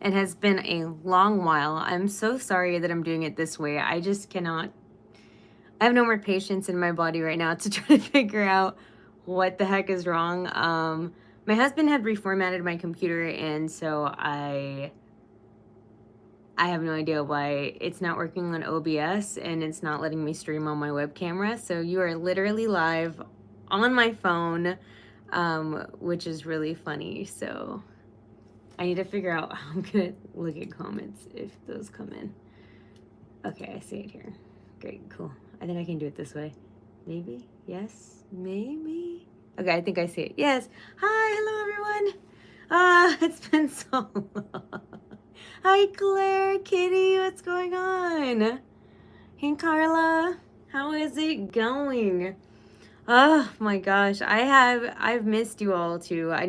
It has been a long while. I'm so sorry that I'm doing it this way. I just cannot, I have no more patience in my body right now to try to figure out what the heck is wrong. My husband had reformatted my computer, and so I have no idea why it's not working on OBS and it's not letting me stream on my web camera. So you are literally live on my phone, which is really funny. So I need to figure out how I'm gonna look at comments if those come in. Okay, I see it here. Great, cool. I think I can do it this way. Maybe? Yes? Maybe? Okay, I think I see it. Yes. Hi, hello everyone. It's been so long. Hi Claire, Kitty, what's going on? Hey Carla, how is it going? Oh my gosh, I've missed you all too. I'm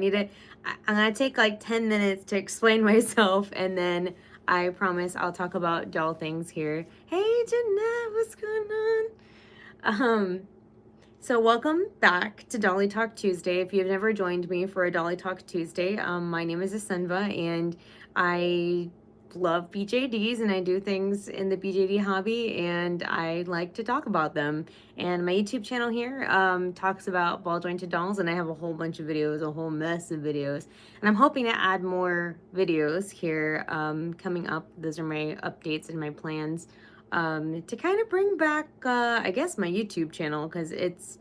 gonna take like 10 minutes to explain myself, and then I promise I'll talk about doll things here. Hey Jeanette, what's going on? So welcome back to Dolly Talk Tuesday. If you've never joined me for a Dolly Talk Tuesday, my name is Asenva, and I love BJDs, and I do things in the BJD hobby, and I like to talk about them. And my YouTube channel here talks about ball jointed dolls, and I have a whole bunch of videos, a whole mess of videos. And I'm hoping to add more videos here coming up. Those are my updates and my plans to kind of bring back, I guess, my YouTube channel, because it's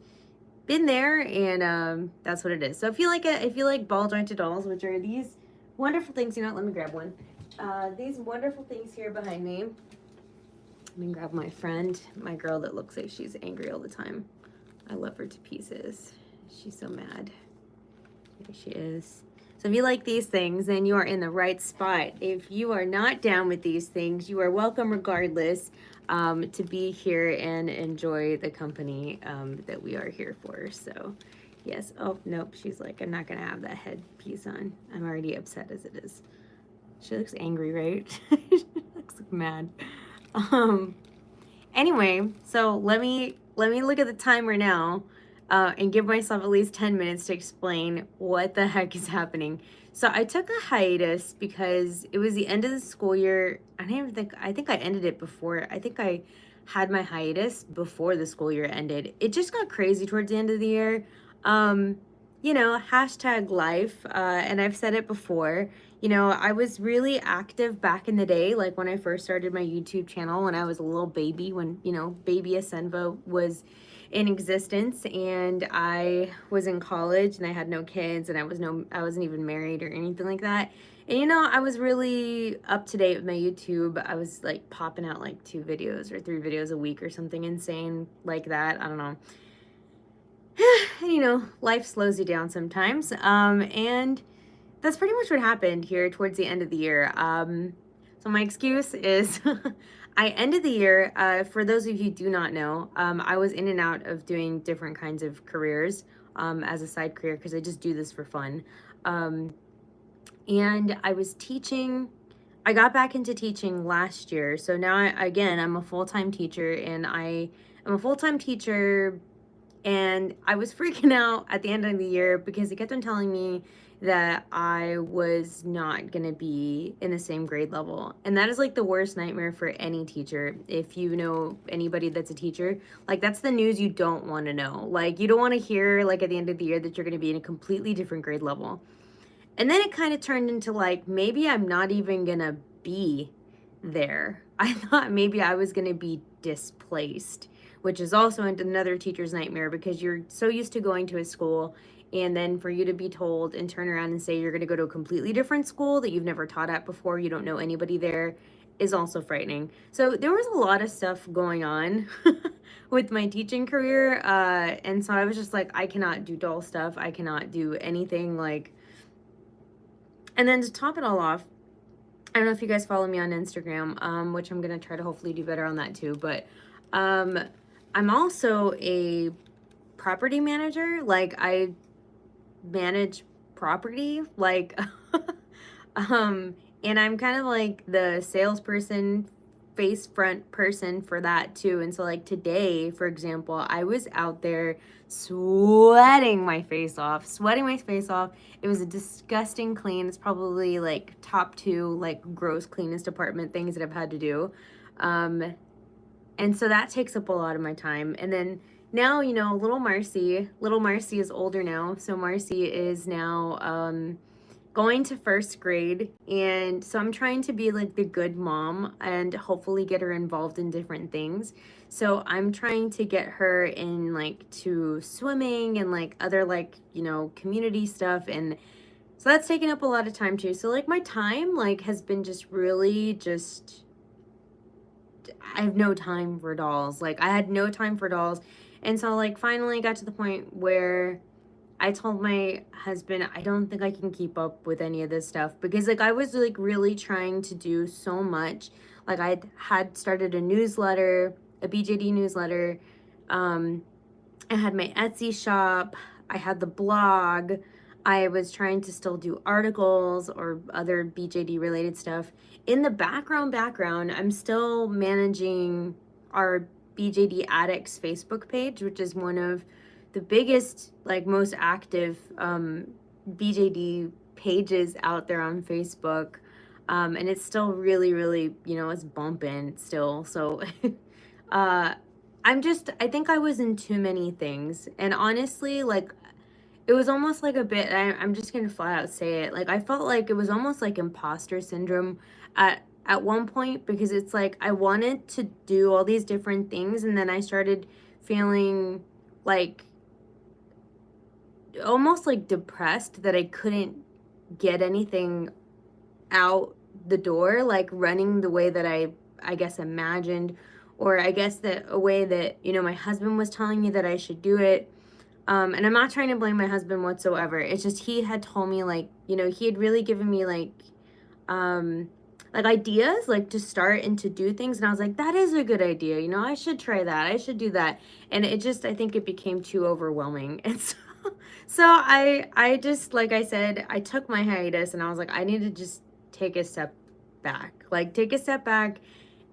been there, and that's what it is. So if you like it, if you like ball jointed dolls, which are these wonderful things, you know, let me grab one. These wonderful things here behind me. Let me grab my friend, my girl that looks like she's angry all the time. I love her to pieces. She's so mad. There she is. So if you like these things, then you are in the right spot. If you are not down with these things, you are welcome regardless to be here and enjoy the company that we are here for. So yes, oh nope, she's like, I'm not gonna have that headpiece on. I'm already upset as it is. She looks angry, right? She looks mad. Anyway, so let me look at the timer now and give myself at least 10 minutes to explain what the heck is happening. So I took a hiatus because it was the end of the school year. I think I ended it before. I think I had my hiatus before the school year ended. It just got crazy towards the end of the year. You know, hashtag life. And I've said it before. You know, I was really active back in the day, like when I first started my YouTube channel, when I was a little baby, when, you know, baby Asenva was in existence, and I was in college and I had no kids, and I wasn't even married or anything like that. And you know, I was really up to date with my YouTube. I was like popping out like 2 videos or 3 videos a week or something insane like that. I don't know. You know, life slows you down sometimes. And that's pretty much what happened here towards the end of the year. So my excuse is I ended the year, for those of you who do not know, I was in and out of doing different kinds of careers as a side career, because I just do this for fun. And I was teaching. I got back into teaching last year. So now, again, I'm a full-time teacher, and I am a full-time teacher, and I was freaking out at the end of the year because he kept on telling me that I was not going to be in the same grade level. And that is like the worst nightmare for any teacher. If you know anybody that's a teacher, like that's the news you don't want to know. Like you don't want to hear like at the end of the year that you're going to be in a completely different grade level. And then it kind of turned into like, maybe I'm not even going to be there. I thought maybe I was going to be displaced, which is also another teacher's nightmare, because you're so used to going to a school, and then for you to be told and turn around and say you're going to go to a completely different school that you've never taught at before, you don't know anybody there, is also frightening. So there was a lot of stuff going on with my teaching career, and so I was just like, I cannot do doll stuff. I cannot do anything like. And then to top it all off, I don't know if you guys follow me on Instagram, which I'm going to try to hopefully do better on that too, but I'm also a property manager. Like I manage property, like and I'm kind of like the salesperson face front person for that too. And so like today, for example, I was out there sweating my face off, It was a disgusting clean. It's probably like top 2 like gross cleanest department things that I've had to do. And so that takes up a lot of my time. And then now, you know, little Marcy is older now. So Marcy is now going to first grade, and so I'm trying to be like the good mom and hopefully get her involved in different things. So I'm trying to get her in like to swimming and like other like, you know, community stuff, and so that's taken up a lot of time too. So like my time like has been just really just, I have no time for dolls. Like I had no time for dolls. And so like finally got to the point where I told my husband, I don't think I can keep up with any of this stuff, because like I was like really trying to do so much. Like I had started a newsletter, a BJD newsletter. I had my Etsy shop. I had the blog. I was trying to still do articles or other BJD related stuff. In the background, I'm still managing our BJD Addicts Facebook page, which is one of the biggest, like most active BJD pages out there on Facebook. And it's still really, really, you know, it's bumping still. So I think I was in too many things. And honestly, like, it was almost like a bit, I'm just gonna flat out say it. Like, I felt like it was almost like imposter syndrome at one point, because it's like I wanted to do all these different things, and then I started feeling like almost like depressed that I couldn't get anything out the door, like running the way that I guess imagined, or I guess that a way that, you know, my husband was telling me that I should do it. And I'm not trying to blame my husband whatsoever. It's just he had told me, like, you know, he had really given me like ideas like to start and to do things, and I was like, that is a good idea, you know, I should try that, I should do that. And it just, I think it became too overwhelming. And so I just, like I said, I took my hiatus, and I was like, I need to just take a step back,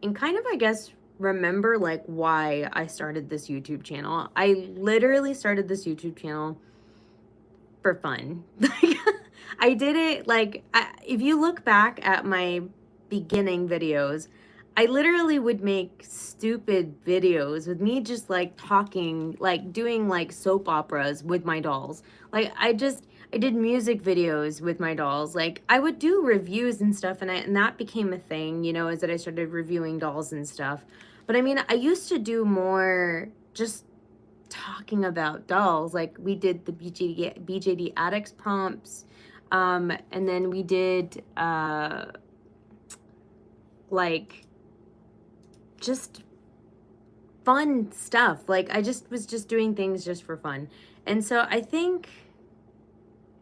and kind of, I guess, remember like why I started this YouTube channel. I literally started this YouTube channel for fun. Like I did it like if you look back at my beginning videos, I literally would make stupid videos with me just like talking, like doing like soap operas with my dolls. Like I did music videos with my dolls. Like I would do reviews and stuff, and that became a thing, you know, as that I started reviewing dolls and stuff. But I mean, I used to do more just talking about dolls. Like we did the BJD Addicts prompts, and then we did like just fun stuff. Like I just was just doing things just for fun. And so I think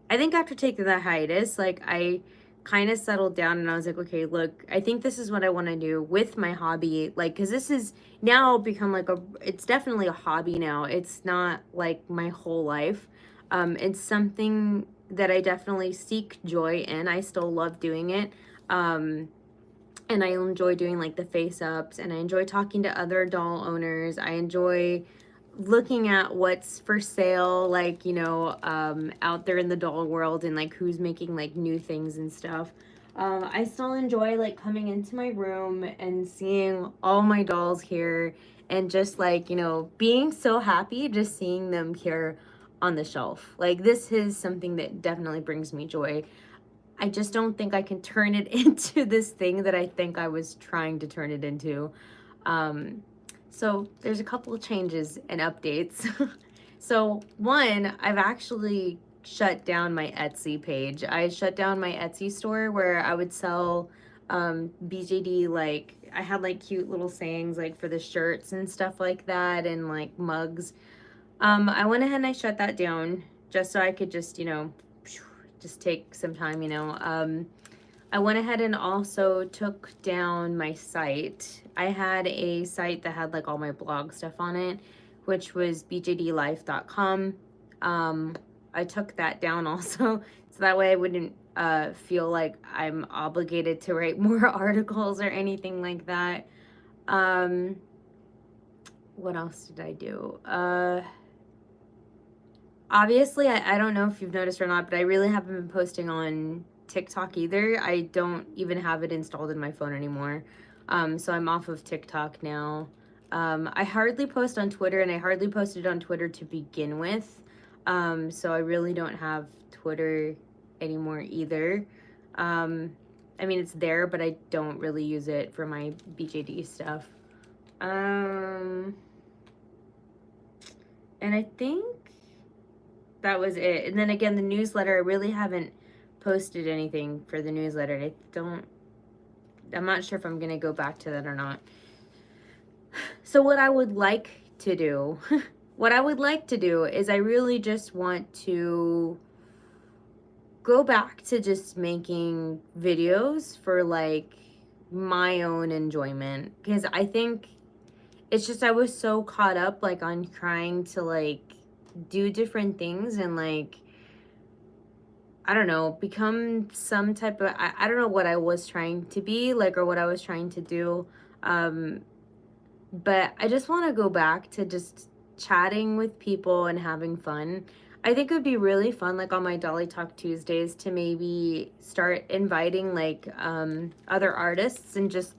after taking that hiatus, like I kind of settled down, and I was like, okay, look, I think this is what I want to do with my hobby. Like, cause this is now become like it's definitely a hobby now. It's not like my whole life. It's something that I definitely seek joy in. I still love doing it. And I enjoy doing like the face ups, and I enjoy talking to other doll owners. I enjoy looking at what's for sale, like, you know, out there in the doll world, and like who's making like new things and stuff. I still enjoy like coming into my room and seeing all my dolls here, and just like, you know, being so happy just seeing them here on the shelf. Like this is something that definitely brings me joy. I just don't think I can turn it into this thing that I think I was trying to turn it into. So there's a couple of changes and updates. So one, I've actually shut down my Etsy page. I shut down my Etsy store where I would sell BJD, like I had like cute little sayings like for the shirts and stuff like that, and like mugs. I went ahead and I shut that down just so I could just, you know, just take some time, you know. I went ahead and also took down my site. I had a site that had like all my blog stuff on it, which was bjdlife.com. I took that down also, so that way I wouldn't feel like I'm obligated to write more articles or anything like that. What else did I do? Obviously, I don't know if you've noticed or not, but I really haven't been posting on TikTok either. I don't even have it installed in my phone anymore. So I'm off of TikTok now. I hardly post on Twitter, and I hardly posted on Twitter to begin with. So I really don't have Twitter anymore either. I mean, it's there, but I don't really use it for my BJD stuff. And I think that was it. And then again, the newsletter, I really haven't posted anything for the newsletter. I'm not sure if I'm going to go back to that or not. So what I would like to do, what I would like to do is I really just want to go back to just making videos for like my own enjoyment, because I think it's just I was so caught up like on trying to like do different things and like I don't know, become some type of I don't know what I was trying to be like or what I was trying to do. But I just want to go back to just chatting with people and having fun. I think it would be really fun, like on my Dolly Talk Tuesdays, to maybe start inviting like other artists and just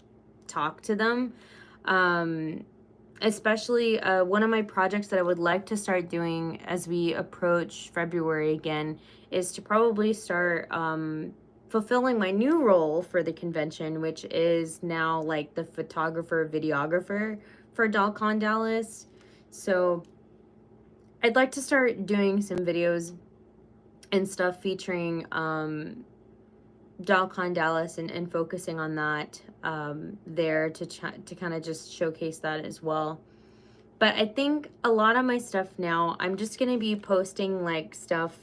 talk to them. Especially one of my projects that I would like to start doing as we approach February again is to probably start fulfilling my new role for the convention, which is now like the photographer, videographer for DollCon Dallas. So I'd like to start doing some videos and stuff featuring DollCon Dallas and focusing on that there to kind of just showcase that as well. But I think a lot of my stuff now, I'm just going to be posting like stuff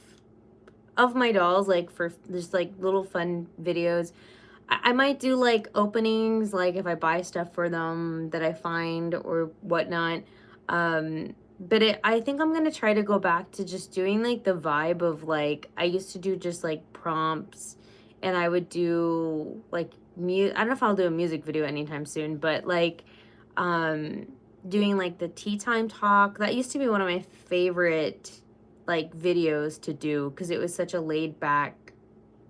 of my dolls, like for just like little fun videos. I might do like openings, like if I buy stuff for them that I find or whatnot. But I think I'm going to try to go back to just doing like the vibe of like, I used to do just like prompts, and I would do like, I don't know if I'll do a music video anytime soon, but like, doing like the tea time talk. That used to be one of my favorite like videos to do because it was such a laid back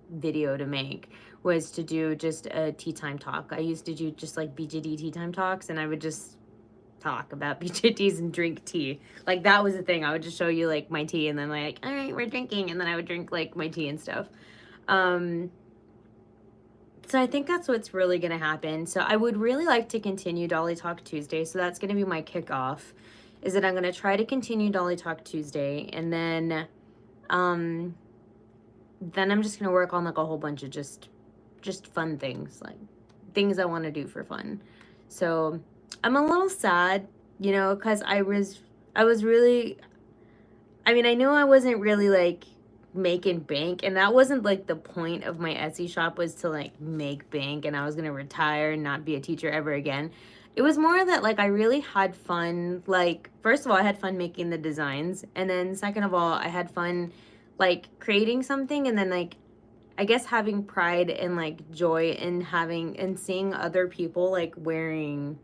video to make, was to do just a tea time talk. I used to do just like BJD tea time talks, and I would just talk about BJDs and drink tea. Like that was the thing. I would just show you like my tea and then like, all right, we're drinking, and then I would drink like my tea and stuff. So I think that's what's really going to happen. So I would really like to continue Dolly Talk Tuesday. So that's going to be my kickoff, is that I'm going to try to continue Dolly Talk Tuesday. And then I'm just going to work on like a whole bunch of just fun things, like things I want to do for fun. So I'm a little sad, you know, because I was really, I mean, I knew I wasn't really like making bank, and that wasn't like the point of my Etsy shop, was to like make bank and I was gonna retire and not be a teacher ever again. It was more that like I really had fun. Like first of all, I had fun making the designs, and then second of all, I had fun like creating something, and then like I guess having pride and like joy in having and seeing other people like wearing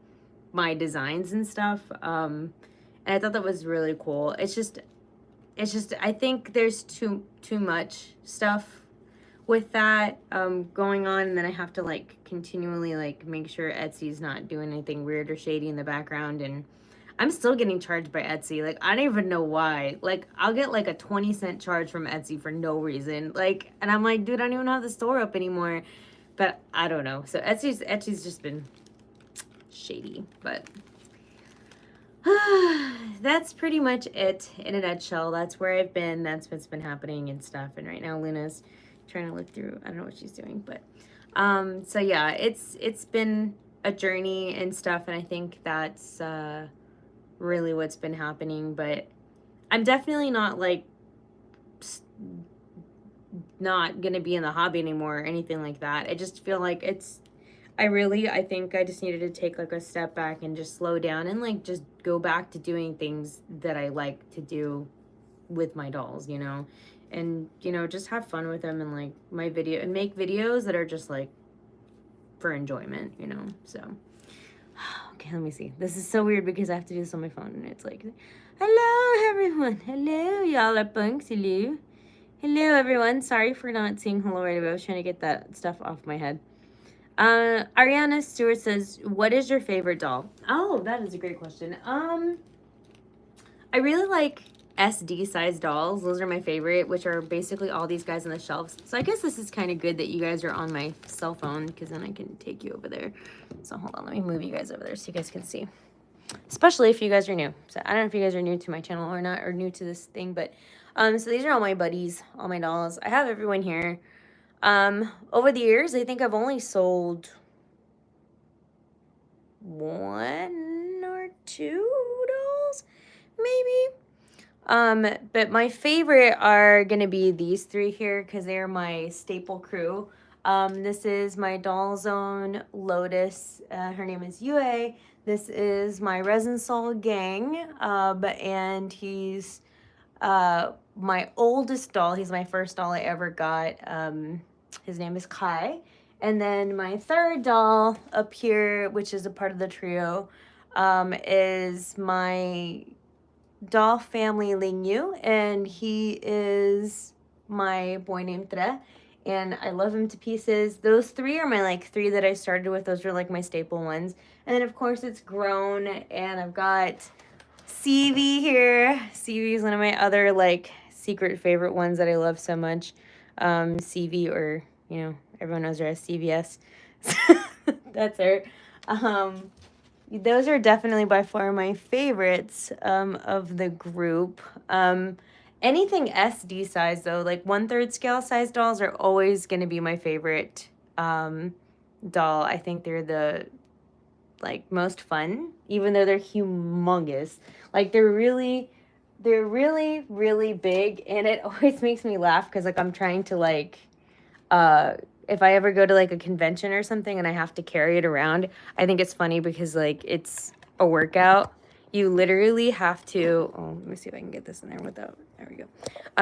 my designs and stuff. And I thought that was really cool. It's just I think there's too much stuff with that going on, and then I have to like continually like make sure Etsy's not doing anything weird or shady in the background. And I'm still getting charged by Etsy. Like I don't even know why. Like I'll get like a 20-cent charge from Etsy for no reason. Like, and I'm like, dude, I don't even have the store up anymore. But I don't know. So Etsy's just been shady, but that's pretty much it in a nutshell. That's where I've been. That's what's been happening and stuff. And right now Luna's trying to look through. I don't know what she's doing, but so yeah, it's been a journey and stuff, and I think that's really what's been happening. But I'm definitely not like not gonna be in the hobby anymore or anything like that. I just feel like I think I just needed to take like a step back and just slow down and like just go back to doing things that I like to do with my dolls, you know, and you know, just have fun with them and like make videos that are just like for enjoyment, you know. So Okay, let me see. This is so weird because I have to do this on my phone, and it's like, hello, everyone. Hello, y'all are punks. Hello. Hello, everyone. Sorry for not saying hello right away. I was trying to get that stuff off my head. Ariana Stewart says, what is your favorite doll? Oh, that is a great question. I really like SD size dolls. Those are my favorite, which are basically all these guys on the shelves. So I guess this is kind of good that you guys are on my cell phone, because then I can take you over there. So hold on, let me move you guys over there so you guys can see. Especially if you guys are new. So I don't know if you guys are new to my channel or not, or new to this thing, but so these are all my buddies, all my dolls. I have everyone here. Over the years, I think I've only sold 1 or 2 dolls, maybe. But my favorite are gonna be these 3 here, because they're my staple crew. This is my Doll Zone Lotus. Her name is Yue. This is my Resin Soul gang. And he's my oldest doll. He's my first doll I ever got. His name is Kai. And then my third doll up here, which is a part of the trio, is my doll family Ling Yu, and he is my boy named Tre, and I love him to pieces. Those 3 are my 3 that I started with. Those are my staple ones. And then of course it's grown, and I've got CV here. CV is one of my other secret favorite ones that I love so much. CV, or everyone knows her as CVS. That's her. Those are definitely by far my favorites of the group. Anything SD size, though, 1/3 scale size dolls are always going to be my favorite doll. I think they're the most fun, even though they're humongous. They're really big, and it always makes me laugh because I'm trying to if I ever go to a convention or something and I have to carry it around, I think it's funny because it's a workout. You literally have to, let me see if I can get this in there without, there we go.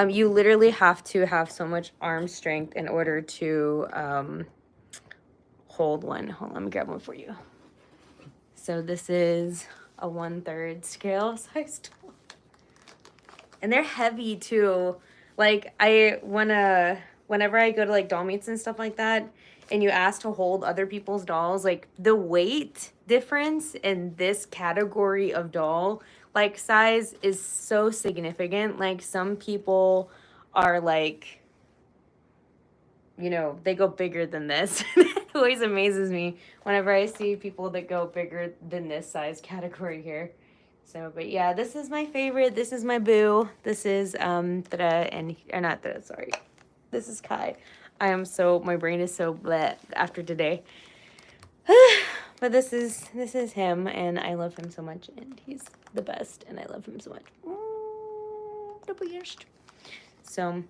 You literally have to have so much arm strength in order to hold one. Hold on, let me grab one for you. So this is a 1/3 scale size doll. And they're heavy too. Whenever I go to doll meets and stuff like that, and you ask to hold other people's dolls, the weight difference in this category of doll size is so significant. Some people are they go bigger than this. It always amazes me whenever I see people that go bigger than this size category here. So, but yeah, this is my favorite. This is my boo. This is sorry. This is Kai. My brain is so bleh after today. But this is him, and I love him so much, and he's the best, and I love him so much. So,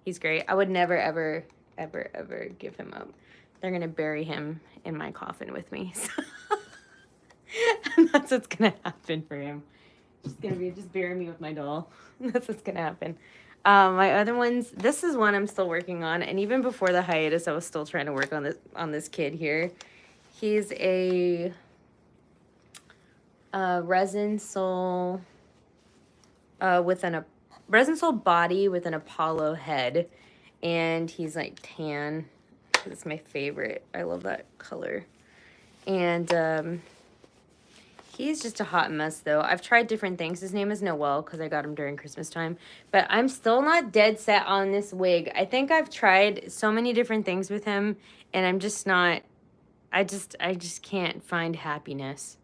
he's great. I would never, ever, ever, ever give him up. They're going to bury him in my coffin with me. So. And that's what's going to happen for him. Just bury me with my doll. That's what's going to happen. My other ones, this is one I'm still working on, and even before the hiatus, I was still trying to work on this kid here. He's a resin soul resin soul body with an Apollo head, and he's tan. It's my favorite. I love that color. And he's just a hot mess, though. I've tried different things. His name is Noel because I got him during Christmas time. But I'm still not dead set on this wig. I think I've tried so many different things with him, and I'm just not... I just can't find happiness.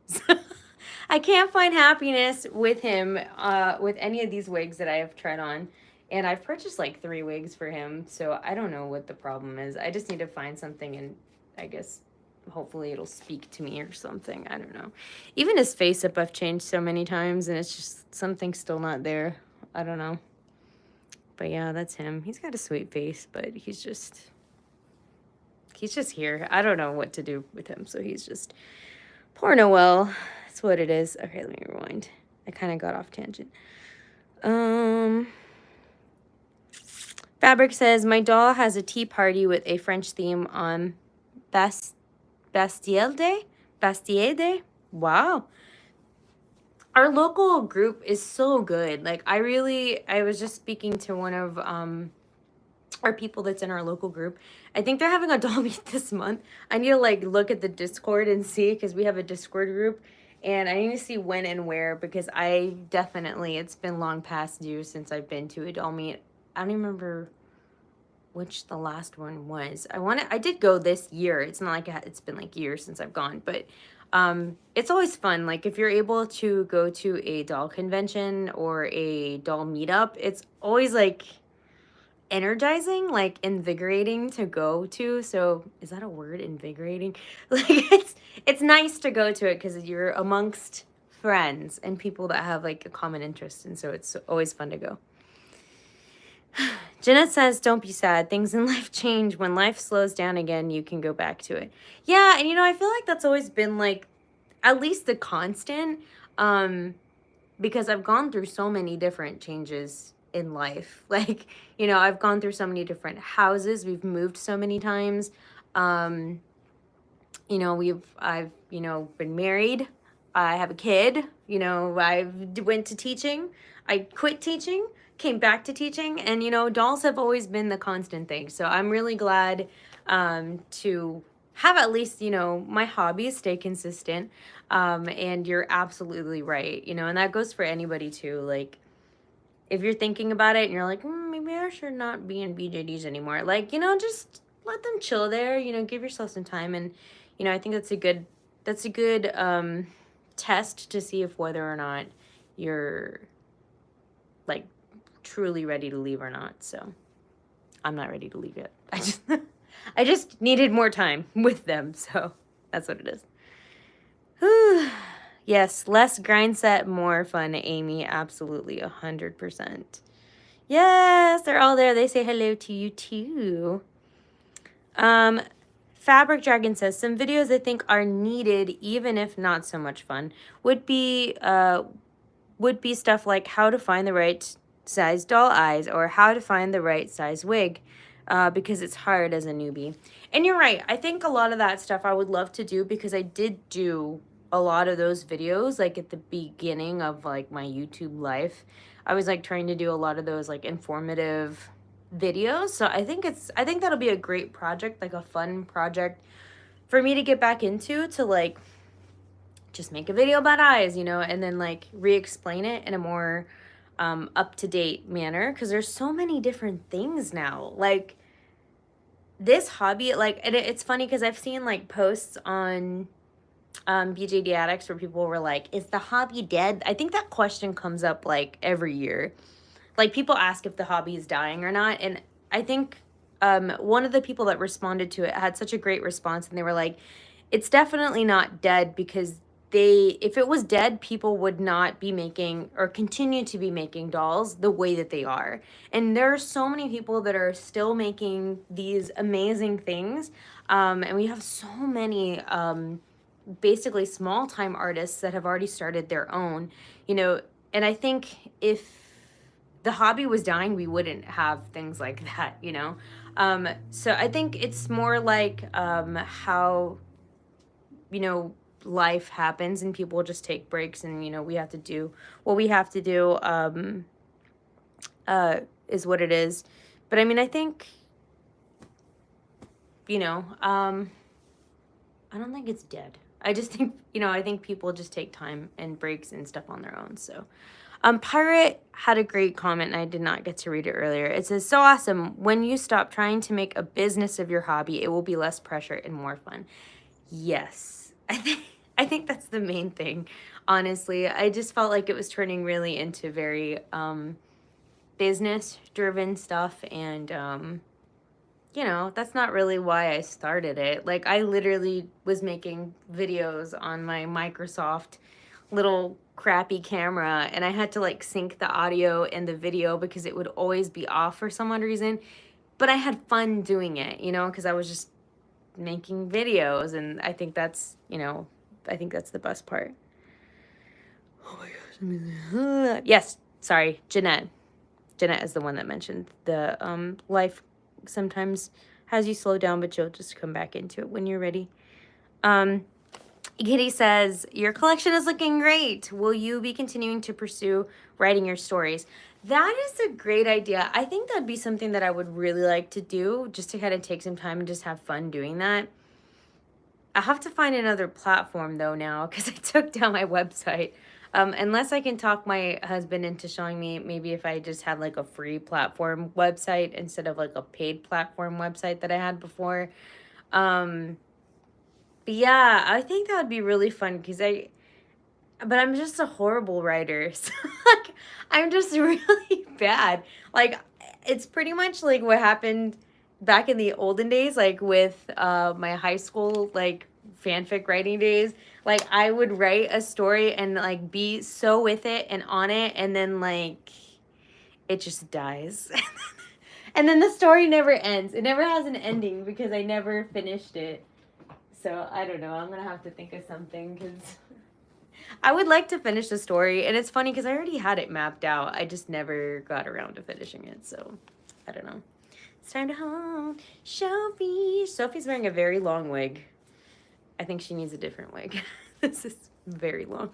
I can't find happiness with him, with any of these wigs that I have tried on. And I've purchased 3 wigs for him, so I don't know what the problem is. I just need to find something, and I guess... hopefully it'll speak to me or something. I don't know. Even his face up I've changed so many times, and it's just something's still not there. I don't know. But yeah, that's him. He's got a sweet face, but he's just here. I don't know what to do with him, so he's just poor Noel. That's what it is. Okay, let me rewind. I kind of got off tangent. Fabric says, my doll has a tea party with a French theme on Bastille Day? Wow. Our local group is so good. Like I was just speaking to one of our people that's in our local group. I think they're having a doll meet this month. I need to like look at the Discord and see, because we have a Discord group, and I need to see when and where, because I definitely, it's been long past due since I've been to a doll meet. I don't even remember which the last one was. I did go this year. It's not like it's been like years since I've gone, but it's always fun. Like if you're able to go to a doll convention or a doll meetup, it's always like energizing, like invigorating to go to. So is that a word, invigorating? Like it's nice to go to it because you're amongst friends and people that have like a common interest, and so it's always fun to go. Jeanette says, don't be sad. Things in life change. When life slows down again, you can go back to it. Yeah, and I feel like that's always been like at least the constant, because I've gone through so many different changes in life. Like, I've gone through so many different houses. We've moved so many times. I've been married. I have a kid. I went to teaching. I quit teaching, came back to teaching, and dolls have always been the constant thing. So I'm really glad to have at least my hobbies stay consistent. And you're absolutely right, and that goes for anybody too. Like if you're thinking about it and you're like, maybe I should not be in BJDs anymore, like just let them chill there. Give yourself some time, and I think that's a good test to see if whether or not you're like truly ready to leave or not. So I'm not ready to leave yet. I just needed more time with them, so that's what it is. Whew. Yes, less grind set, more fun, Amy. Absolutely, 100%. Yes, they're all there. They say hello to you too. Fabric Dragon says, some videos I think are needed, even if not so much fun, would be stuff like how to find the right size doll eyes or how to find the right size wig, because it's hard as a newbie. And you're right. I think a lot of that stuff I would love to do, because I did do a lot of those videos like at the beginning of like my YouTube life. I was like trying to do a lot of those like informative videos. So I think that'll be a great project, like a fun project for me to get back into, to like just make a video about eyes, and then like re-explain it in a more up-to-date manner, because there's so many different things now. Like this hobby, like, and it's funny because I've seen like posts on BJD Addicts where people were like, is the hobby dead? I think that question comes up like every year. Like people ask if the hobby is dying or not, and I think one of the people that responded to it had such a great response, and they were like, it's definitely not dead, because if it was dead, people would not be making or continue to be making dolls the way that they are. And there are so many people that are still making these amazing things. And we have so many basically small time artists that have already started their own, and I think if the hobby was dying, we wouldn't have things like that, so I think it's more like how life happens and people just take breaks, and we have to do what we have to do, is what it is. But I mean, I think I don't think it's dead. I just think I think people just take time and breaks and stuff on their own. So Pirate had a great comment, and I did not get to read it earlier. It says, so awesome. When you stop trying to make a business of your hobby, it will be less pressure and more fun. Yes, I think that's the main thing, honestly. I just felt like it was turning really into very business-driven stuff, and that's not really why I started it. Like, I literally was making videos on my Microsoft little crappy camera, and I had to like sync the audio and the video because it would always be off for some odd reason. But I had fun doing it, because I was just making videos, and I think that's, the best part. Oh my gosh. Yes, sorry, Jeanette. Jeanette is the one that mentioned the life sometimes has you slow down, but you'll just come back into it when you're ready. Kitty says, your collection is looking great. Will you be continuing to pursue writing your stories? That is a great idea. I think that'd be something that I would really like to do, just to kind of take some time and just have fun doing that. I have to find another platform though now, because I took down my website. Unless I can talk my husband into showing me, maybe if I just had like a free platform website instead of like a paid platform website that I had before. But yeah, I think that would be really fun because but I'm just a horrible writer. So like, I'm just really bad. Like, it's pretty much like what happened back in the olden days, like with my high school like fanfic writing days. Like, I would write a story and like be so with it and on it, and then like it just dies. And then the story never ends. It never has an ending because I never finished it. So I don't know. I'm gonna have to think of something because I would like to finish the story, and it's funny because I already had it mapped out. I just never got around to finishing it, so I don't know. It's time to home. Sophie. Sophie's wearing a very long wig. I think she needs a different wig. This is very long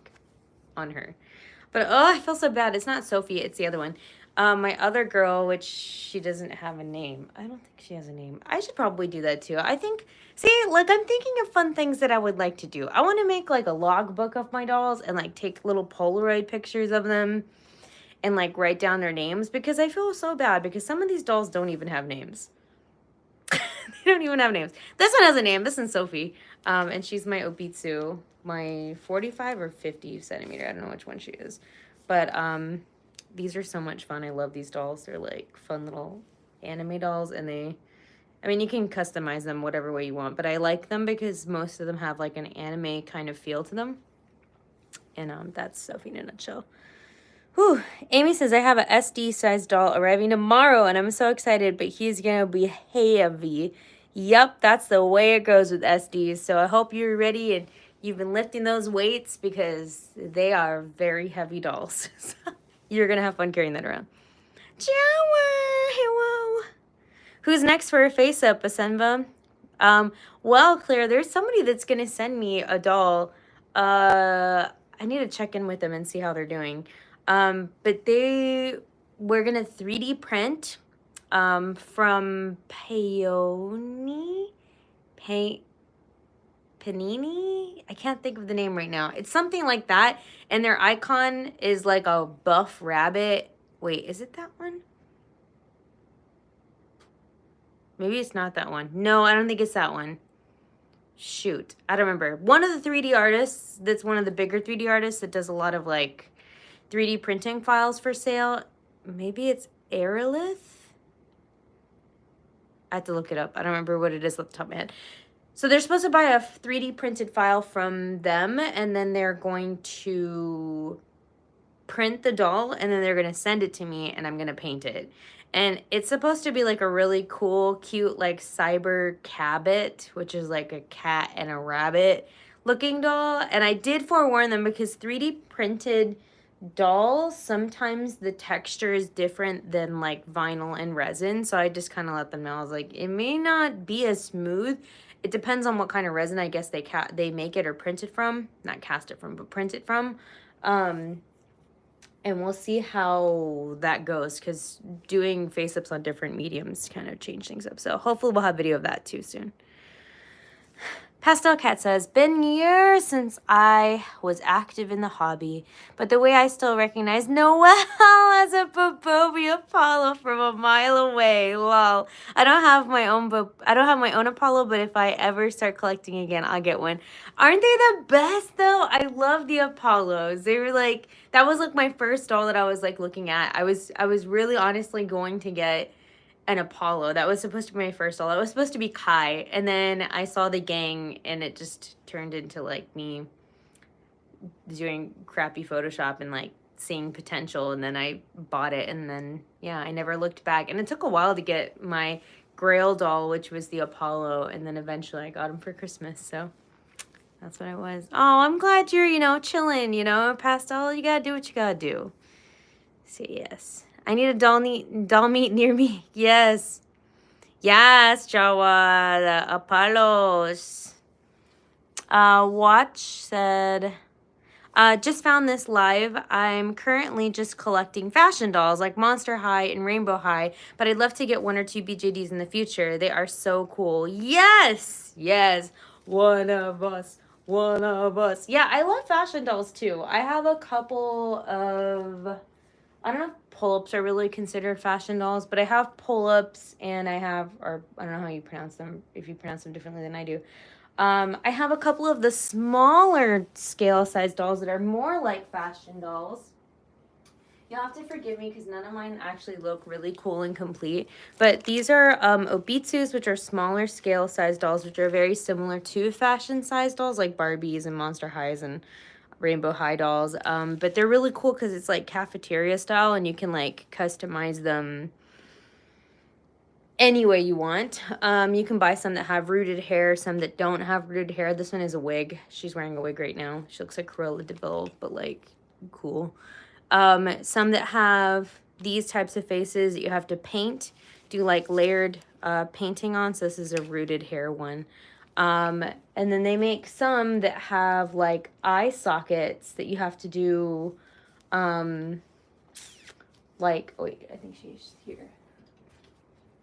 on her. But oh, I feel so bad. It's not Sophie, it's the other one. My other girl, which she doesn't have a name. I don't think she has a name. I should probably do that too. I think, see, like I'm thinking of fun things that I would like to do. I want to make like a logbook of my dolls and like take little Polaroid pictures of them and like write down their names, because I feel so bad because some of these dolls don't even have names. They don't even have names. This one has a name. This one's Sophie. And she's my Obitsu, my 45 or 50 centimeter. I don't know which one she is. But these are so much fun. I love these dolls. They're like fun little anime dolls, and I mean, you can customize them whatever way you want, but I like them because most of them have like an anime kind of feel to them. And that's Sophie in a nutshell. Whew. Amy says, I have a SD size doll arriving tomorrow, and I'm so excited, but he's gonna be heavy. Yep, that's the way it goes with SDs. So I hope you're ready and you've been lifting those weights because they are very heavy dolls. You're gonna have fun carrying that around. Jower, hello. Who's next for a face up, Asenva? Well, Claire, there's somebody that's gonna send me a doll. I need to check in with them and see how they're doing. But we're gonna 3D print from Panini? I can't think of the name right now. It's something like that, and their icon is like a buff rabbit. Wait, is it that one? Maybe it's not that one. No, I don't think it's that one. Shoot, I don't remember. One of the 3D artists, that's one of the bigger 3D artists that does a lot of like 3D printing files for sale. Maybe it's Aerolith? I have to look it up. I don't remember what it is off the top of my head. So they're supposed to buy a 3D printed file from them, and then they're going to print the doll, and then they're going to send it to me, and I'm going to paint it. And it's supposed to be like a really cool, cute, like cyber cabbit, which is like a cat and a rabbit looking doll. And I did forewarn them because 3D printed dolls, sometimes the texture is different than like vinyl and resin. So I just kind of let them know. I was like, it may not be as smooth. It depends on what kind of resin I guess they make it or print it from. Not cast it from, but print it from. And we'll see how that goes, because doing face-ups on different mediums kind of change things up. So hopefully we'll have video of that too soon. Pastel Cat says, been years since I was active in the hobby, but the way I still recognize Noelle as a Bobobi Apollo from a mile away. Lol. I don't have my own Apollo, but if I ever start collecting again, I'll get one. Aren't they the best though? I love the Apollos. They were like, that was like my first doll that I was like looking at. I was really honestly going to get an Apollo. That was supposed to be my first doll. That was supposed to be Kai, and then I saw the gang, and it just turned into like me doing crappy Photoshop and like seeing potential, and then I bought it, and then yeah, I never looked back. And it took a while to get my Grail doll, which was the Apollo, and then eventually I got him for Christmas. So that's what it was. Oh, I'm glad you're chilling. Pastel, you gotta do what you gotta do. So yes. I need a doll meet near me. Yes. Yes, Jawa. The Apollos. Watch said, just found this live. I'm currently just collecting fashion dolls like Monster High and Rainbow High, but I'd love to get 1 or 2 BJDs in the future. They are so cool. Yes! Yes! One of us. One of us. Yeah, I love fashion dolls too. I have a couple of, I don't know if pull-ups are really considered fashion dolls, but I have pull-ups and I have, or I don't know how you pronounce them, if you pronounce them differently than I do. I have a couple of the smaller scale size dolls that are more like fashion dolls. You'll have to forgive me because none of mine actually look really cool and complete. But these are Obitsus, which are smaller scale size dolls, which are very similar to fashion size dolls like Barbies and Monster Highs and Rainbow High dolls. But they're really cool because it's like cafeteria style and you can like customize them any way you want. You can buy some that have rooted hair, some that don't have rooted hair. This one is a wig. She's wearing a wig right now. She looks like Cruella de Vil, but like cool. Some that have these types of faces that you have to paint, do like layered painting on. So this is a rooted hair one. And then they make some that have like eye sockets that you have to do like, oh wait, I think she's here.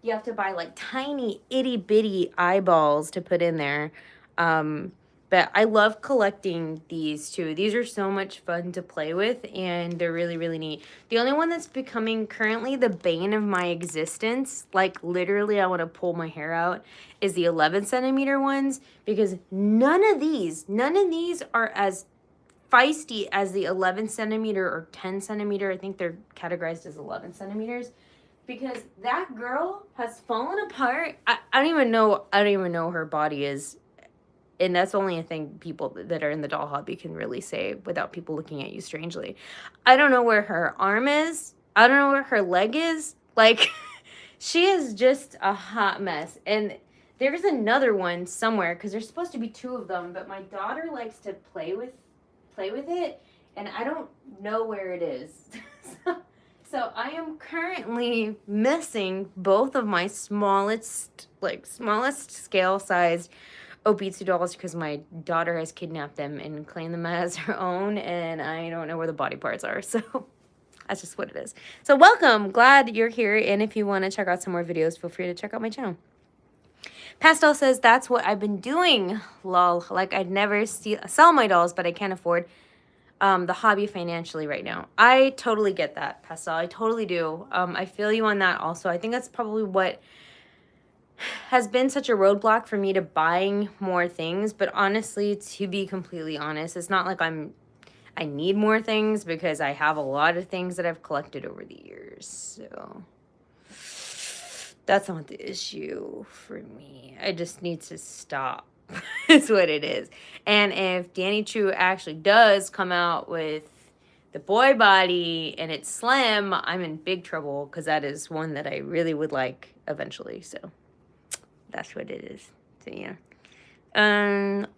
You have to buy like tiny itty bitty eyeballs to put in there. But I love collecting these too. These are so much fun to play with and they're really, really neat. The only one that's becoming currently the bane of my existence, like literally I want to pull my hair out, is the 11 centimeter ones because none of these are as feisty as the 11 centimeter or 10 centimeter. I think they're categorized as 11 centimeters. Because that girl has fallen apart. I don't even know her body is. And that's only a thing people that are in the doll hobby can really say without people looking at you strangely. I don't know where her arm is. I don't know where her leg is. Like, she is just a hot mess. And there's another one somewhere because there's supposed to be 2 of them. But my daughter likes to play with it. And I don't know where it is. So I am currently missing both of my smallest scale sized Obitsu dolls because my daughter has kidnapped them and claimed them as her own, and I don't know where the body parts are. So that's just what it is. So welcome, glad you're here, and if you want to check out some more videos, feel free to check out my channel. Pastel says, that's what I've been doing, lol. Like I'd never sell my dolls, but I can't afford the hobby financially right now. I totally get that, Pastel. I totally do. I feel you on that also. I think that's probably what has been such a roadblock for me to buying more things. But honestly, to be completely honest, it's not like I need more things because I have a lot of things that I've collected over the years. So that's not the issue for me. I just need to stop. Is what it is. And if Danny True actually does come out with the boy body and it's slim, I'm in big trouble because that is one that I really would like eventually. So that's what it is. So yeah.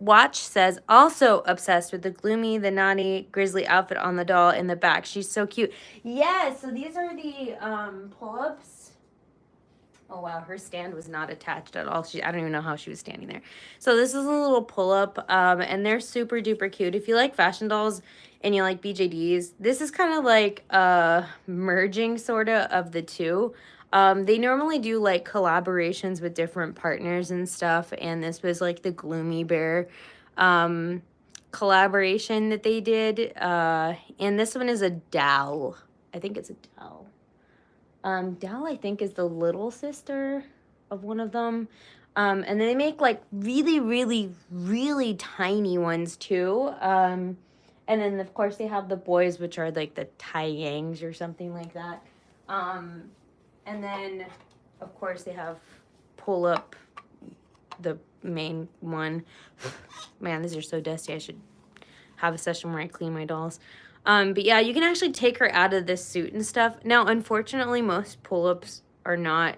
Watch says, also obsessed with the gloomy, the naughty, grizzly outfit on the doll in the back. She's so cute. Yeah, so these are the pull-ups. Oh, wow, her stand was not attached at all. I don't even know how she was standing there. So this is a little pull-up, and they're super duper cute. If you like fashion dolls and you like BJDs, this is kind of like a merging sort of the two. They normally do like collaborations with different partners and stuff, and this was like the Gloomy Bear collaboration that they did. And this one is a doll. I think it's a doll. Dal, I think, is the little sister of one of them. And then they make like really, really, really tiny ones too. And then of course they have the boys, which are like the Taiyangs or something like that. And then of course they have pull up the main one. Man, these are so dusty. I should have a session where I clean my dolls. But yeah, you can actually take her out of this suit and stuff. Now, unfortunately, most pull-ups are not...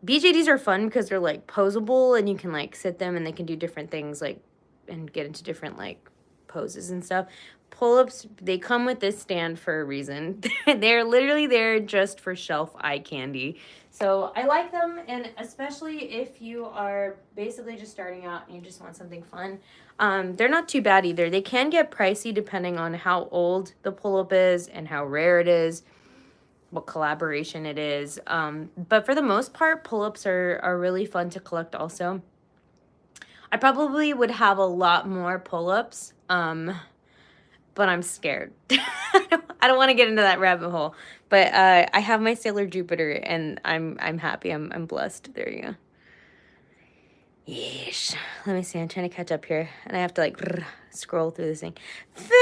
BJDs are fun because they're, like, posable, and you can, like, sit them, and they can do different things, like, and get into different, like, poses and stuff. Pull-ups, they come with this stand for a reason. They're literally there just for shelf eye candy. So I like them, and especially if you are basically just starting out and you just want something fun. They're not too bad either. They can get pricey depending on how old the pull-up is and how rare it is, what collaboration it is. But for the most part, pull-ups are really fun to collect also. I probably would have a lot more pull-ups, but I'm scared. I don't want to get into that rabbit hole. But I have my Sailor Jupiter, and I'm happy. I'm blessed. There you go. Yeesh. Let me see. I'm trying to catch up here, and I have to like scroll through this thing. Vanity,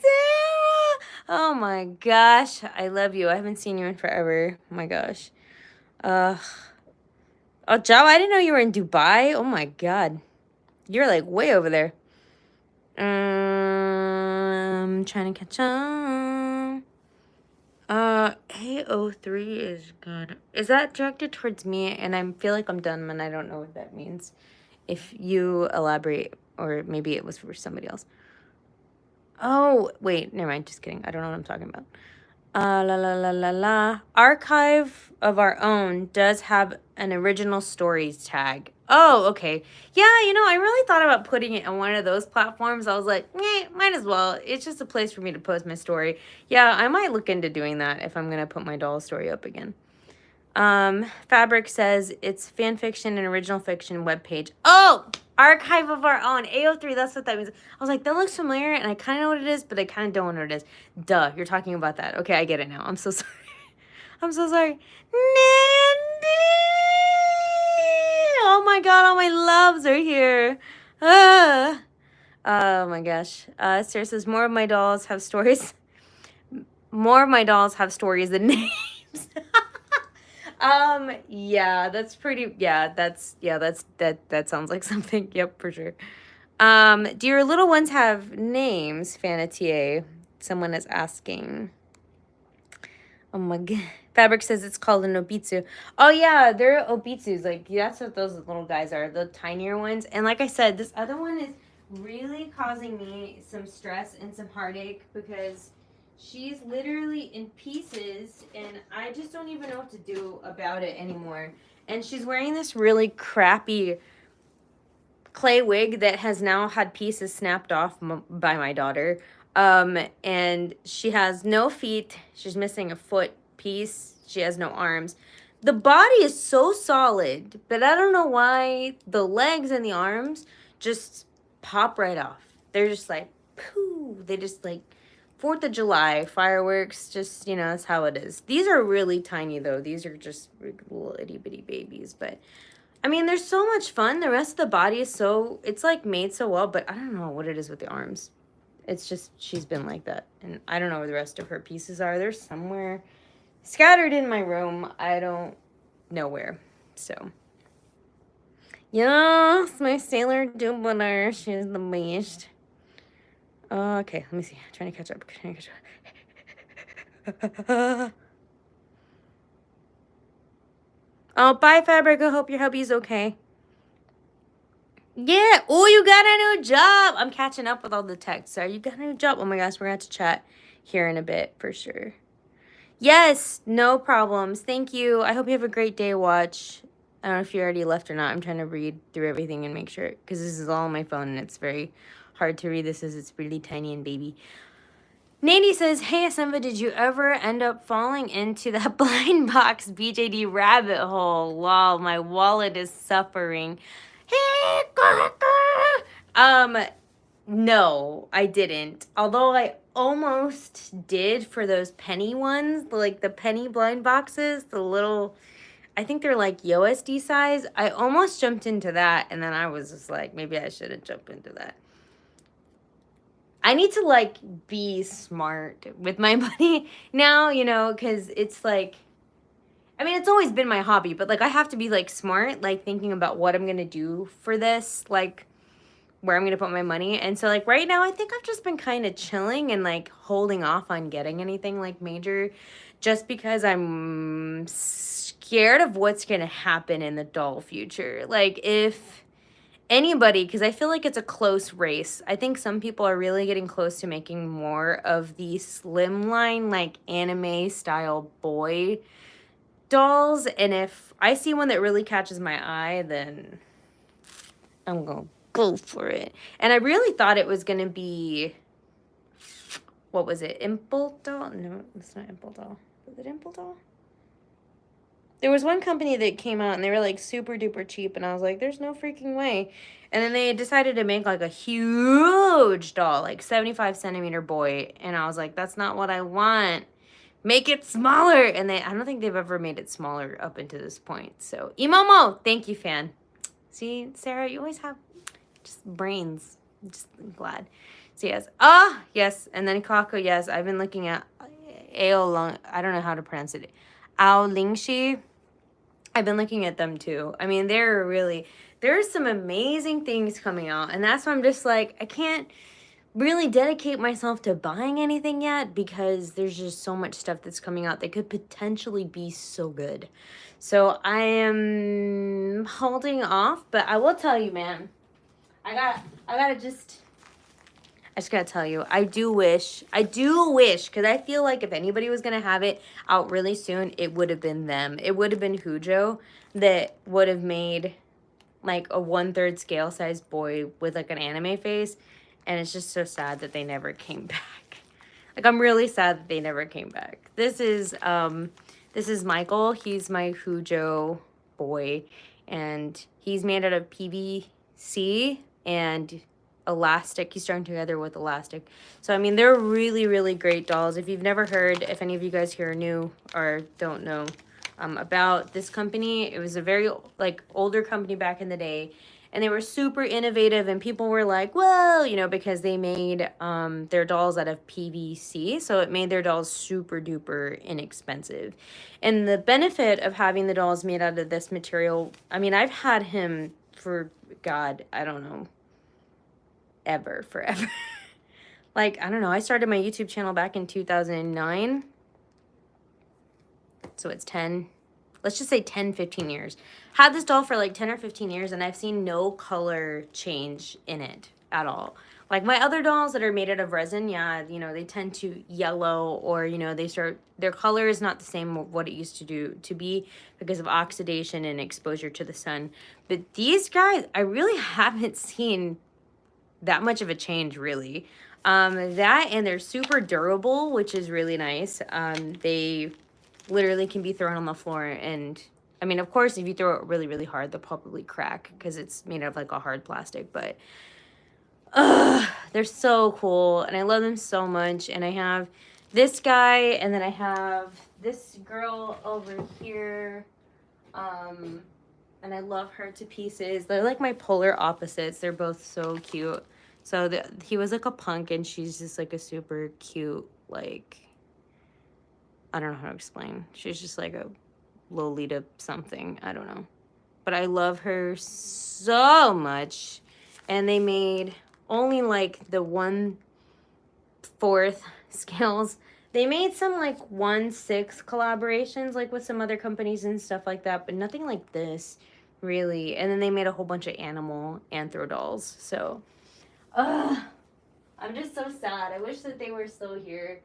Sarah. Oh my gosh, I love you. I haven't seen you in forever. Oh my gosh. Oh, Joe, I didn't know you were in Dubai. Oh my god, you're like way over there. Trying to catch up. A03 is good. Is that directed towards me? And I feel like I'm done, and I don't know what that means. If you elaborate, or maybe it was for somebody else. Oh, wait, never mind. Just kidding. I don't know what I'm talking about. Archive of Our Own does have an original stories tag. Oh, okay. Yeah, I really thought about putting it on one of those platforms. I was like, might as well. It's just a place for me to post my story. Yeah, I might look into doing that if I'm going to put my doll story up again. Fabric says it's fan fiction and original fiction webpage. Oh, Archive of Our Own. AO3, that's what that means. I was like, that looks familiar, and I kind of know what it is, but I kind of don't know what it is. Duh, you're talking about that. Okay, I get it now. I'm so sorry. I'm so sorry. Nandy! Oh my god, all my loves are here. Oh my gosh. Sarah says, more of my dolls have stories. More of my dolls have stories than names. Yeah, that's pretty, that sounds like something. Yep, for sure. Do your little ones have names, Fanatier? Someone is asking. Oh my god. Fabric says it's called an obitsu. Oh yeah, they're obitsus. Like, that's what those little guys are, the tinier ones. And like I said, this other one is really causing me some stress and some heartache because she's literally in pieces, and I just don't even know what to do about it anymore. And she's wearing this really crappy clay wig that has now had pieces snapped off by my daughter. And she has no feet. She's missing a foot piece. She has no arms. The body is so solid, but I don't know why the legs and the arms just pop right off. They're just like, pooh. They just like 4th of July fireworks. Just, that's how it is. These are really tiny though. These are just little itty bitty babies, but I mean, they're so much fun. The rest of the body is it's like made so well, but I don't know what it is with the arms. It's just, she's been like that. And I don't know where the rest of her pieces are. They're somewhere scattered in my room. I don't know where. So, yes, my Sailor Jupiter. She's the best. Okay, let me see. I'm trying to catch up. Oh, bye, Fabric. I hope your hubby's okay. Yeah. Oh, you got a new job. I'm catching up with all the texts. Sorry, you got a new job. Oh my gosh, we're going to have to chat here in a bit for sure. Yes, no problems. Thank you. I hope you have a great day, Watch. I don't know if you already left or not. I'm trying to read through everything and make sure, because this is all on my phone and it's very hard to read this as it's really tiny and baby. Nady says, hey, Asenva, did you ever end up falling into that blind box BJD rabbit hole? Wow, my wallet is suffering. No, I didn't. Although I almost did for those penny ones, like the penny blind boxes, the little, I think they're like USD size. I almost jumped into that, and then I was just like, maybe I shouldn't jump into that. I need to like be smart with my money now, because it's like, I mean, it's always been my hobby, but like I have to be like smart, like thinking about what I'm going to do for this, like where I'm going to put my money. And so like right now, I think I've just been kind of chilling and like holding off on getting anything like major, just because I'm scared of what's going to happen in the doll future. Like if anybody, because I feel like it's a close race. I think some people are really getting close to making more of the slimline, like anime style boy dolls. And if I see one that really catches my eye, then I'm gonna go for it. And I really thought it was gonna be, what was it? Impel Doll? No, it's not Impel Doll. Was it Impel Doll? There was one company that came out and they were like super duper cheap, and I was like, there's no freaking way. And then they decided to make like a huge doll, like 75 centimeter boy, and I was like, that's not what I want. Make it smaller. And I don't think they've ever made it smaller up until this point. So Imomo, thank you, fan. See, Sarah, you always have just brains. I'm just glad. So yes, yes, and then Kako, yes, I've been looking at Aolong, I don't know how to pronounce it, Ao Lingxi. I've been looking at them too. I mean, there's some amazing things coming out, and that's why I'm just like, I can't really dedicate myself to buying anything yet because there's just so much stuff that's coming out that could potentially be so good. So I am holding off, but I will tell you, man, I just gotta tell you, I do wish, because I feel like if anybody was gonna have it out really soon, it would have been them. It would have been Hujo that would have made like a 1/3 scale size boy with like an anime face. And it's just so sad that they never came back. Like, I'm really sad that they never came back. This is Michael. He's my Hujo boy, and he's made out of PVC and elastic. He's strung together with elastic. So I mean, they're really, really great dolls. If you've never heard, if any of you guys here are new or don't know about this company, it was a very like older company back in the day, and they were super innovative, and people were like, whoa, you know, because they made their dolls out of PVC, so it made their dolls super duper inexpensive. And the benefit of having the dolls made out of this material, I mean, I've had him for, God, I don't know, forever. Like, I don't know, I started my YouTube channel back in 2009. So it's 10, let's just say 10, 15 years. Had this doll for like 10 or 15 years, and I've seen no color change in it at all. Like my other dolls that are made out of resin, yeah, you know, they tend to yellow, or, you know, their color is not the same of what it used to be because of oxidation and exposure to the sun. But these guys, I really haven't seen that much of a change, really. That, and they're super durable, which is really nice. They literally can be thrown on the floor, and I mean, of course, if you throw it really, really hard, they'll probably crack because it's made out of like a hard plastic, but they're so cool, and I love them so much. And I have this guy, and then I have this girl over here, and I love her to pieces. They're like my polar opposites. They're both so cute. So he was like a punk, and she's just like a super cute, like, I don't know how to explain. She's just like a Lolita something. I don't know. But I love her so much. And they made only like the 1/4 scales. They made some like 1/6 collaborations like with some other companies and stuff like that, but nothing like this really. And then they made a whole bunch of animal anthro dolls. So I'm just so sad. I wish that they were still here,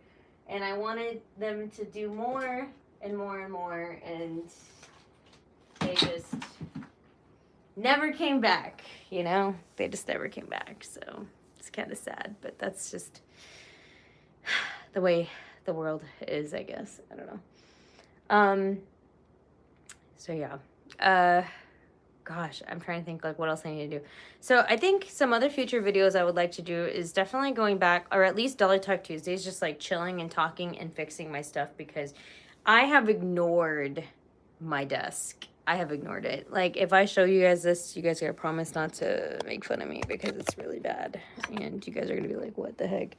and I wanted them to do more and more and more, and they just never came back, you know? They just never came back, so it's kind of sad, but that's just the way the world is, I guess. I don't know. So yeah. Gosh, I'm trying to think like what else I need to do. So I think some other future videos I would like to do is definitely going back, or at least Dolly Talk Tuesdays, just like chilling and talking and fixing my stuff, because I have ignored my desk. I have ignored it. Like, if I show you guys this, you guys gotta promise not to make fun of me because it's really bad. And you guys are gonna be like, what the heck?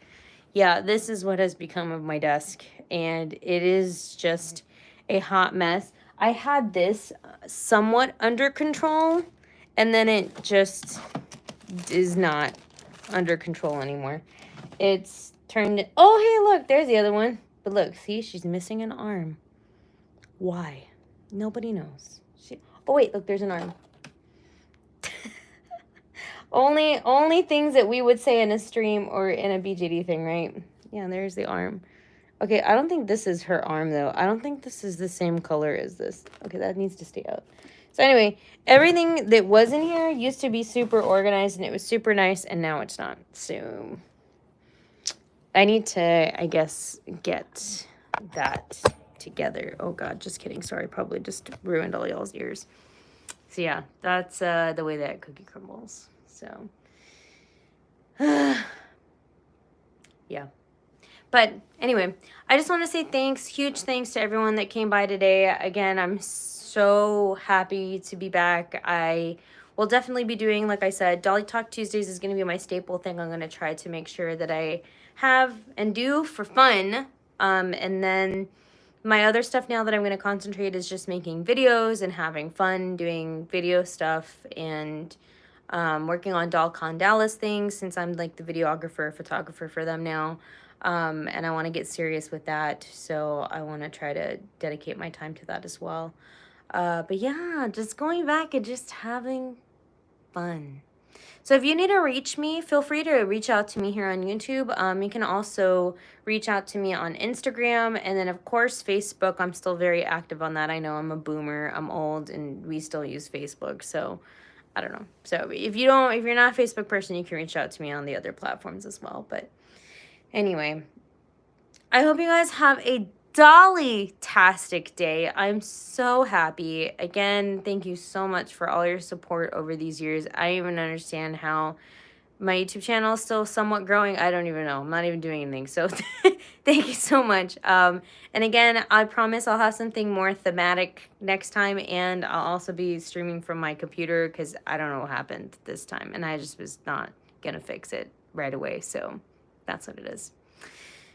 Yeah, this is what has become of my desk. And it is just a hot mess. I had this somewhat under control, and then it just is not under control anymore. It's turned... Oh, hey, look, there's the other one. But look, see, she's missing an arm. Why? Nobody knows. Oh, wait, look, there's an arm. Only things that we would say in a stream or in a BJD thing, right? Yeah, there's the arm. Okay, I don't think this is her arm, though. I don't think this is the same color as this. Okay, that needs to stay out. So anyway, everything that was in here used to be super organized, and it was super nice, and now it's not. So I need to, I guess, get that together. Oh, God, just kidding. Sorry, probably just ruined all y'all's ears. So yeah, that's the way that cookie crumbles. So, yeah. But anyway, I just want to say thanks, huge thanks to everyone that came by today. Again, I'm so happy to be back. I will definitely be doing, like I said, Dolly Talk Tuesdays is going to be my staple thing. I'm going to try to make sure that I have and do for fun. And then my other stuff now that I'm going to concentrate is just making videos and having fun doing video stuff and working on DollCon Dallas things since I'm like the videographer, photographer for them now. And I want to get serious with that. So I want to try to dedicate my time to that as well. But yeah, just going back and just having fun. So if you need to reach me, feel free to reach out to me here on YouTube. You can also reach out to me on Instagram. And then, of course, Facebook. I'm still very active on that. I know I'm a boomer. I'm old, and we still use Facebook. So I don't know. So if you're not a Facebook person, you can reach out to me on the other platforms as well. But anyway, I hope you guys have a Dolly-tastic day. I'm so happy. Again, thank you so much for all your support over these years. I don't even understand how my YouTube channel is still somewhat growing. I don't even know. I'm not even doing anything. So thank you so much. And again, I promise I'll have something more thematic next time. And I'll also be streaming from my computer because I don't know what happened this time. And I just was not going to fix it right away. So that's what it is.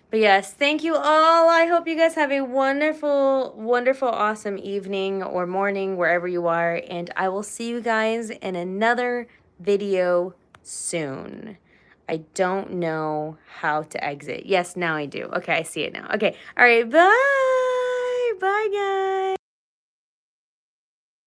But yes, thank you all. I hope you guys have a wonderful, wonderful, awesome evening or morning, wherever you are. And I will see you guys in another video soon. I don't know how to exit. Yes, now I do. Okay, I see it now. Okay, all right, bye. Bye, guys.